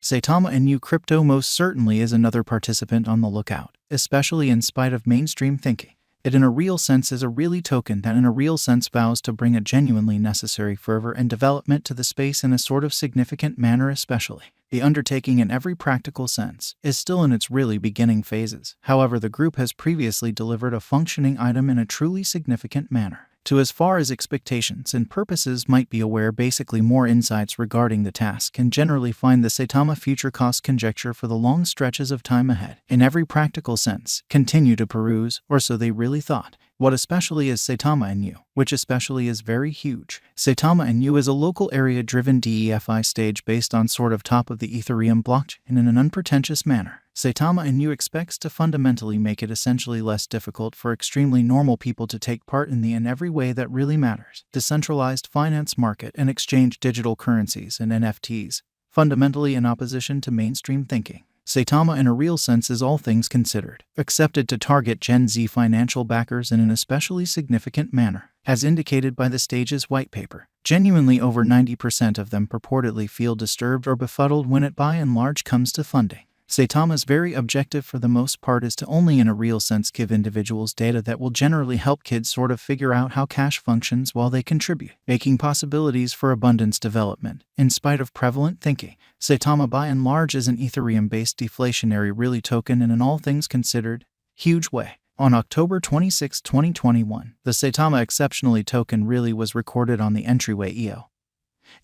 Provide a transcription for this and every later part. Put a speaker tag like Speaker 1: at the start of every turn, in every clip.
Speaker 1: Saitama Inu Crypto most certainly is another participant on the lookout, especially in spite of mainstream thinking. It in a real sense is a really token that in a real sense vows to bring a genuinely necessary fervor and development to the space in a sort of significant manner especially. The undertaking in every practical sense is still in its really beginning phases. However, the group has previously delivered a functioning item in a truly significant manner. To as far as expectations and purposes might be aware basically more insights regarding the task and generally find the Saitama future cost conjecture for the long stretches of time ahead. In every practical sense, continue to peruse, or so they really thought. What especially is Saitama Inu, which especially is very huge. Saitama Inu is a local area-driven DeFi stage based on sort of top of the Ethereum blockchain in an unpretentious manner. Saitama Inu expects to fundamentally make it essentially less difficult for extremely normal people to take part in every way that really matters. Decentralized finance market and exchange digital currencies and NFTs, fundamentally in opposition to mainstream thinking. Saitama in a real sense is all things considered, accepted to target Gen Z financial backers in an especially significant manner, as indicated by the stage's white paper. Genuinely over 90% of them purportedly feel disturbed or befuddled when it by and large comes to funding. Saitama's very objective for the most part is to only in a real sense give individuals data that will generally help kids sort of figure out how cash functions while they contribute, making possibilities for abundance development. In spite of prevalent thinking, Saitama by and large is an Ethereum-based deflationary really token in an all things considered, huge way. On October 26, 2021, the Saitama exceptionally token really was recorded on the entryway EO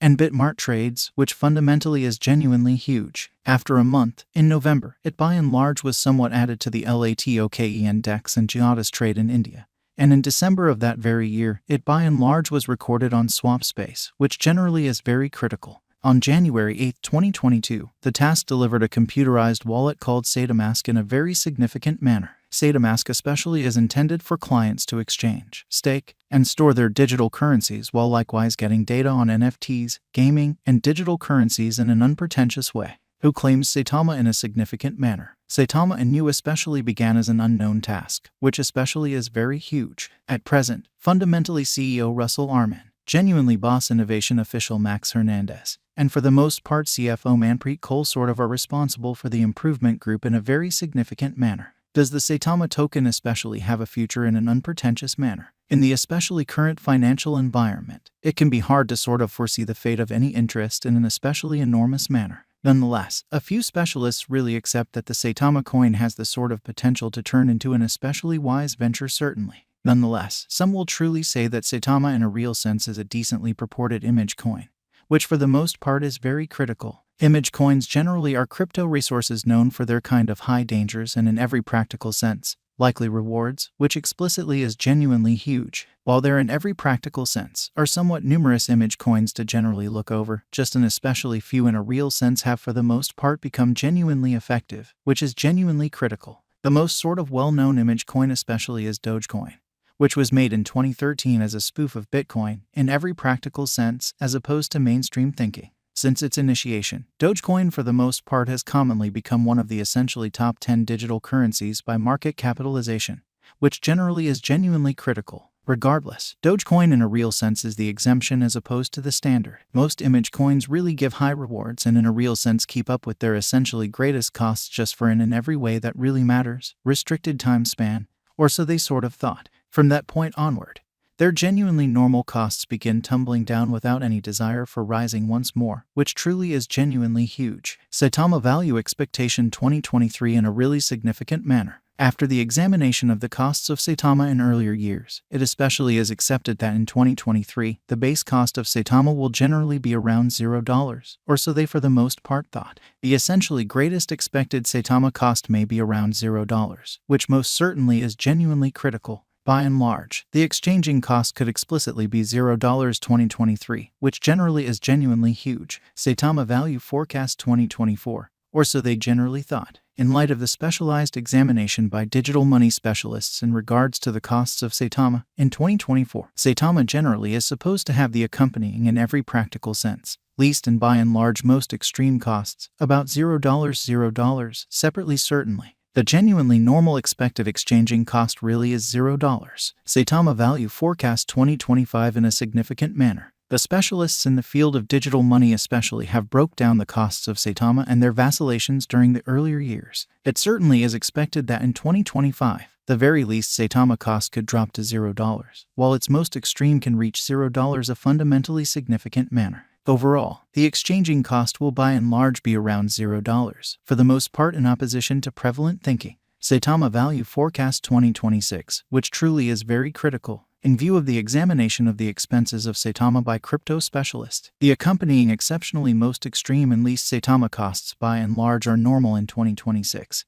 Speaker 1: and Bitmart trades, which fundamentally is genuinely huge. After a month, in November, it by and large was somewhat added to the LATOKE index and Giotto's trade in India. And in December of that very year, it by and large was recorded on SwapSpace, which generally is very critical. On January 8, 2022, the task delivered a computerized wallet called Saitamask in a very significant manner. Saitamask especially is intended for clients to exchange, stake, and store their digital currencies while likewise getting data on NFTs, gaming, and digital currencies in an unpretentious way. Who claims Saitama in a significant manner? Saitama Inu especially began as an unknown task, which especially is very huge. At present, fundamentally CEO Russell Arman, genuinely boss innovation official Max Hernandez, and for the most part CFO Manpreet Kaul sort of are responsible for the improvement group in a very significant manner. Does the Saitama token especially have a future in an unpretentious manner? In the especially current financial environment, it can be hard to sort of foresee the fate of any interest in an especially enormous manner. Nonetheless, a few specialists really accept that the Saitama coin has the sort of potential to turn into an especially wise venture certainly. Nonetheless, some will truly say that Saitama in a real sense is a decently purported image coin, which for the most part is very critical. Image coins generally are crypto resources known for their kind of high dangers and in every practical sense, likely rewards, which explicitly is genuinely huge, while there in every practical sense are somewhat numerous image coins to generally look over, just an especially few in a real sense have for the most part become genuinely effective, which is genuinely critical. The most sort of well-known image coin especially is Dogecoin, which was made in 2013 as a spoof of Bitcoin in every practical sense as opposed to mainstream thinking. Since its initiation, Dogecoin for the most part has commonly become one of the essentially top 10 digital currencies by market capitalization, which generally is genuinely critical. Regardless, Dogecoin in a real sense is the exemption as opposed to the standard. Most image coins really give high rewards and in a real sense keep up with their essentially greatest costs just for in every way that really matters, restricted time span, or so they sort of thought. From that point onward, their genuinely normal costs begin tumbling down without any desire for rising once more, which truly is genuinely huge. Saitama Value Expectation 2023 in a really significant manner. After the examination of the costs of Saitama in earlier years, it especially is accepted that in 2023, the base cost of Saitama will generally be around $0, or so they for the most part thought. The essentially greatest expected Saitama cost may be around $0, which most certainly is genuinely critical. By and large, the exchanging cost could explicitly be $0 2023, which generally is genuinely huge. Saitama Value Forecast 2024, or so they generally thought. In light of the specialized examination by digital money specialists in regards to the costs of Saitama, in 2024, Saitama generally is supposed to have the accompanying in every practical sense, least and by and large most extreme costs, about $0, separately certainly. The genuinely normal expected exchanging cost really is $0. Saitama Value Forecast 2025 in a significant manner. The specialists in the field of digital money especially have broke down the costs of Saitama and their vacillations during the earlier years. It certainly is expected that in 2025, the very least Saitama cost could drop to $0, while its most extreme can reach $0 a fundamentally significant manner. Overall, the exchanging cost will by and large be around $0, for the most part in opposition to prevalent thinking. Saitama Value Forecast 2026, which truly is very critical, in view of the examination of the expenses of Saitama by crypto specialists. The accompanying exceptionally most extreme and least Saitama costs by and large are normal in 2026.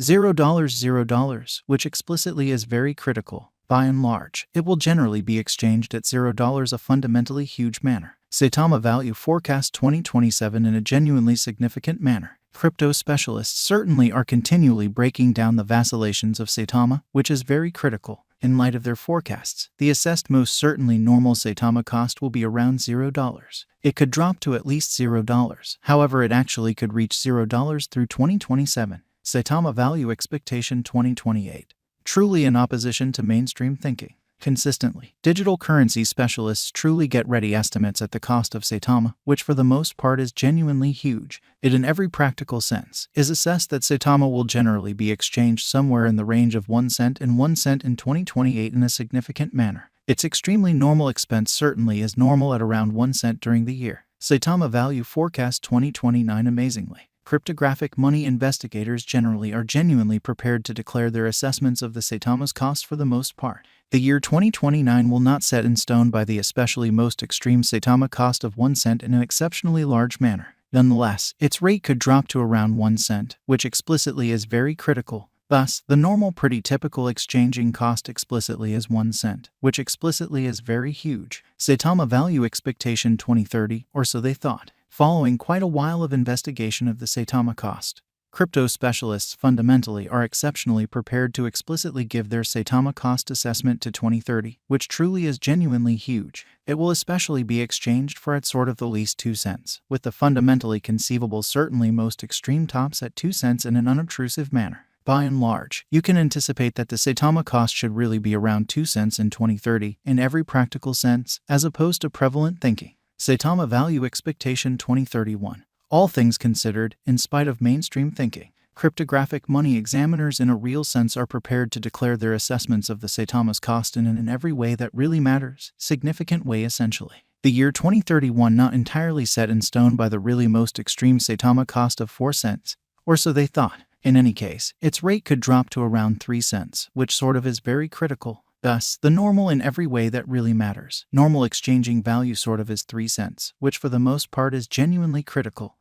Speaker 1: $0, which explicitly is very critical. By and large, it will generally be exchanged at $0 a fundamentally huge manner. Saitama Value Forecast 2027 in a genuinely significant manner. Crypto specialists certainly are continually breaking down the vacillations of Saitama, which is very critical. In light of their forecasts, the assessed most certainly normal Saitama cost will be around $0. It could drop to at least $0. However, it actually could reach $0 through 2027. Saitama Value Expectation 2028. Truly in opposition to mainstream thinking. Consistently, digital currency specialists truly get ready estimates at the cost of Saitama, which for the most part is genuinely huge. It in every practical sense is assessed that Saitama will generally be exchanged somewhere in the range of 1 cent and 1 cent in 2028 in a significant manner. Its extremely normal expense certainly is normal at around 1 cent during the year. Saitama Value Forecast 2029 amazingly. Cryptographic money investigators generally are genuinely prepared to declare their assessments of the Saitama's cost for the most part. The year 2029 will not set in stone by the especially most extreme Saitama cost of 1 cent in an exceptionally large manner. Nonetheless, its rate could drop to around 1 cent, which explicitly is very critical. Thus, the normal pretty typical exchanging cost explicitly is 1 cent, which explicitly is very huge. Saitama Value Expectation 2030, or so they thought. Following quite a while of investigation of the Saitama cost, crypto specialists fundamentally are exceptionally prepared to explicitly give their Saitama cost assessment to 2030, which truly is genuinely huge. It will especially be exchanged for at sort of the least 2 cents, with the fundamentally conceivable certainly most extreme tops at 2 cents in an unobtrusive manner. By and large, you can anticipate that the Saitama cost should really be around 2 cents in 2030 in every practical sense, as opposed to prevalent thinking. Saitama Value Expectation 2031. All things considered, in spite of mainstream thinking, cryptographic money examiners in a real sense are prepared to declare their assessments of the Saitama's cost in every way that really matters, significant way essentially. The year 2031 not entirely set in stone by the really most extreme Saitama cost of 4 cents, or so they thought. In any case, its rate could drop to around 3 cents, which sort of is very critical. Thus, the normal in every way that really matters. Normal exchanging value sort of is 3 cents, which for the most part is genuinely critical.